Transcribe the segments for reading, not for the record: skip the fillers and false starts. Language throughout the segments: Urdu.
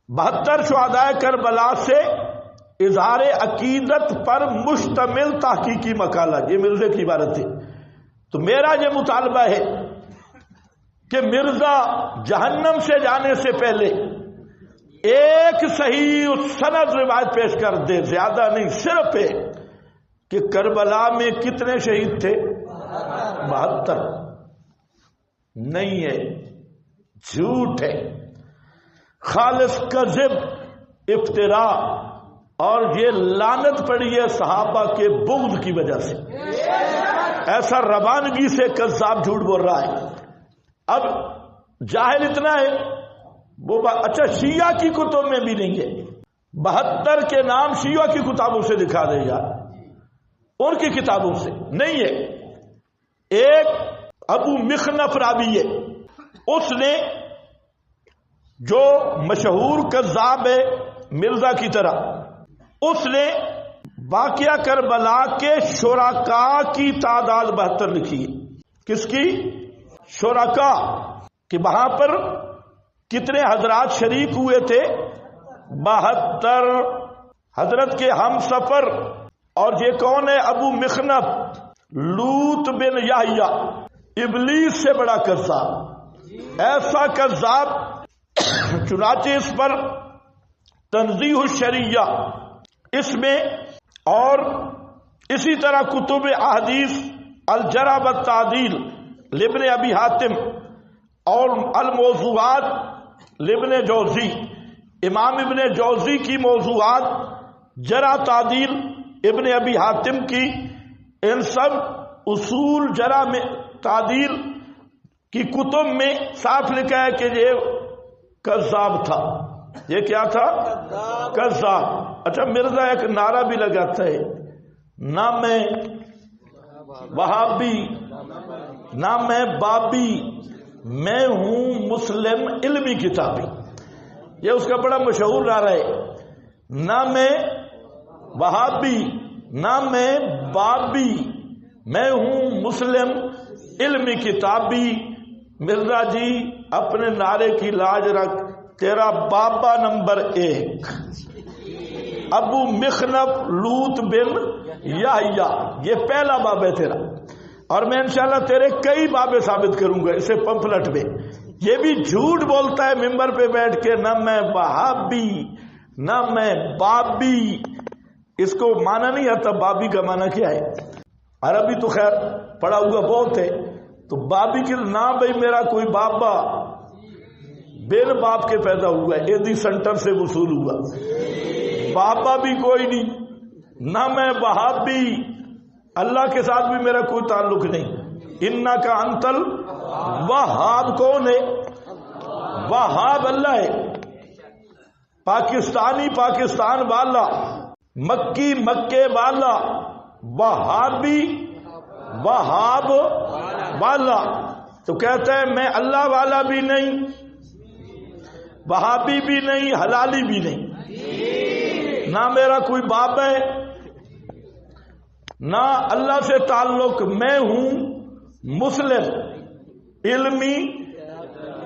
72 شہدائے کربلا سے اظہار عقیدت پر مشتمل تحقیقی مقالہ، یہ مرزا کی عبارت ہے۔ تو میرا یہ مطالبہ ہے کہ مرزا جہنم سے جانے سے پہلے ایک صحیح سند روایت پیش کر دے، زیادہ نہیں، صرف ہے کہ کربلا میں کتنے شہید تھے؟ 72 نہیں ہے، جھوٹ ہے، خالص کذب، افتراء، اور یہ لعنت پڑی ہے صحابہ کے بغض کی وجہ سے۔ ایسا روانگی سے کذاب جھوٹ بول رہا ہے۔ اب جاہل اتنا ہے وہ اچھا شیعہ کی کتب میں بھی نہیں ہے، 72 کے نام شیعہ کی کتابوں سے دکھا دے یار، ان کی کتابوں سے نہیں ہے۔ ایک ابو مخنف راوی ہے، اس نے جو مشہور کذاب ہے مرزا کی طرح، اس نے واقعہ کربلا کے شرکاء کی تعداد 72 لکھی ہے۔ کس کی؟ شرکاء، کہ وہاں پر کتنے حضرات شریک ہوئے تھے؟ 72 حضرت کے ہم سفر۔ اور یہ کون ہے؟ ابو مخنف، لوط بن یحییٰ، ابلیس سے بڑا کذاب، ایسا کذاب، چنانچہ اس پر تنزیہ الشریعہ اس میں، اور اسی طرح کتب احادیث الجرح والتعدیل لابن ابی حاتم اور الموضوعات لابن جوزی، امام ابن جوزی کی موضوعات، جرح تعدیل ابن ابی حاتم کی، ان سب اصول جرح میں تعدیل کی کتب میں صاف لکھا ہے کہ یہ کذاب تھا۔ یہ کیا تھا؟ کذاب۔ اچھا مرزا ایک نعرہ بھی لگاتا ہے، نہ میں وہابی نہ میں بابی، میں ہوں مسلم علمی کتابی۔ یہ اس کا بڑا مشہور نعرہ ہے، نہ میں وہابی نہ میں بابی، میں ہوں مسلم علمی کتابی۔ مرزا جی اپنے نعرے کی لاج رکھ، تیرا بابا نمبر 1 ابو مخنف لوط بن یحییٰ، یہ پہلا باب ہے تیرا، اور میں انشاءاللہ تیرے کئی بابیں ثابت کروں گا اسے پمفلٹ میں۔ یہ بھی جھوٹ بولتا ہے ممبر پہ بیٹھ کے، نہ میں وہابی نہ میں بابی۔ اس کو معنی نہیں آتا بابی کا معنی کیا ہے، عربی تو خیر پڑھا ہوا بہت ہے، تو بابی کے نام بھائی میرا کوئی بابا بین باپ کے پیدا ہوا ہے، ایدی سنٹر سے وصول ہوا، بابا بھی کوئی نہیں، نہ میں وہابی، اللہ کے ساتھ بھی میرا کوئی تعلق نہیں۔ انا کا انتل وہاب کون ہے؟ وہاب اللہ ہے، پاکستانی پاکستان والا، مکی مکے والا، وہابی وہاب والا۔ تو کہتا ہے میں اللہ والا بھی نہیں، وہابی بھی نہیں، حلالی بھی نہیں، نہ میرا کوئی باپ ہے نہ اللہ سے تعلق، میں ہوں مسلم علمی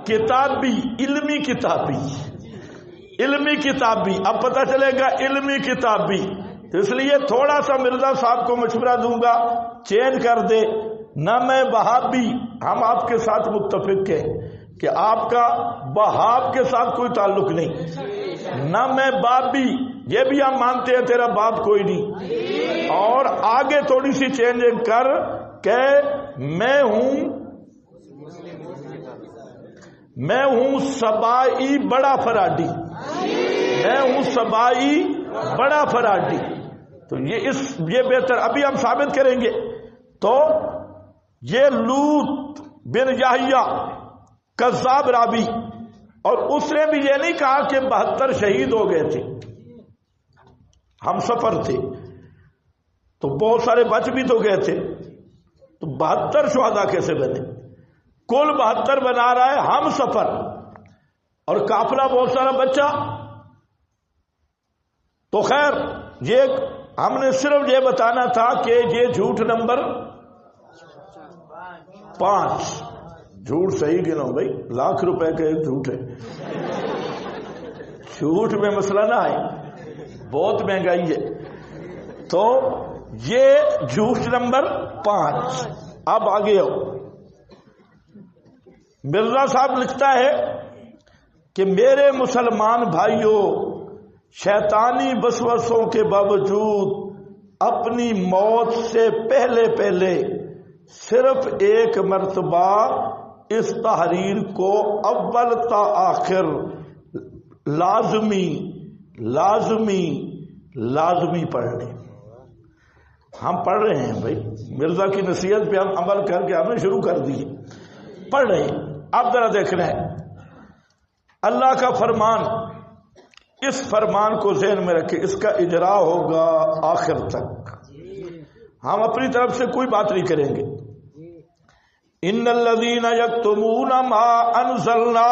کتابی، علمی کتابی، علمی کتابی۔ اب پتہ چلے گا علمی کتابی، تو اس لیے تھوڑا سا مرزا صاحب کو مشورہ دوں گا چینج کر دے، نہ میں وہابی، ہم آپ کے ساتھ متفق ہیں کہ آپ کا وہاب کے ساتھ کوئی تعلق نہیں، نہ میں بابی، یہ بھی ہم مانتے ہیں تیرا باپ کوئی نہیں، اور آگے تھوڑی سی چینجنگ کر کہ میں ہوں سبائی بڑا فراڈی، میں ہوں سبائی بڑا فراڈی۔ تو یہ بہتر ابھی ہم ثابت کریں گے۔ تو یہ لوط بن یحییٰ کذاب راوی، اور اس نے بھی یہ نہیں کہا کہ 72 شہید ہو گئے تھے، ہم سفر تھے، تو بہت سارے بچ بھی تو گئے تھے، تو 72 شہداء کیسے بنے؟ کل 72 بنا رہا ہے ہم سفر، اور قافلہ بہت سارا بچہ۔ تو خیر یہ ہم نے صرف یہ بتانا تھا کہ یہ جھوٹ نمبر 5، جھوٹ صحیح گنو بھائی، 1,00,000 روپے کا ایک جھوٹ ہے، جھوٹ میں مسئلہ نہ آئے، بہت مہنگائی ہے۔ تو یہ جھوٹ نمبر 5۔ اب آگے ہو، مرزا صاحب لکھتا ہے کہ میرے مسلمان بھائیوں، شیطانی وسوسوں کے باوجود اپنی موت سے پہلے پہلے صرف ایک مرتبہ اس تحریر کو اول تا آخر لازمی لازمی لازمی پڑھ لیں۔ ہم پڑھ رہے ہیں بھائی، مرزا کی نصیحت پہ ہم عمل کر کے ہم نے شروع کر دی، پڑھ رہے ہیں۔ اب ذرا دیکھ رہے ہیں اللہ کا فرمان، اس فرمان کو ذہن میں رکھے، اس کا اجرا ہوگا آخر تک، ہم اپنی طرف سے کوئی بات نہیں کریں گے۔ ان الذین یکتمون ما انزلنا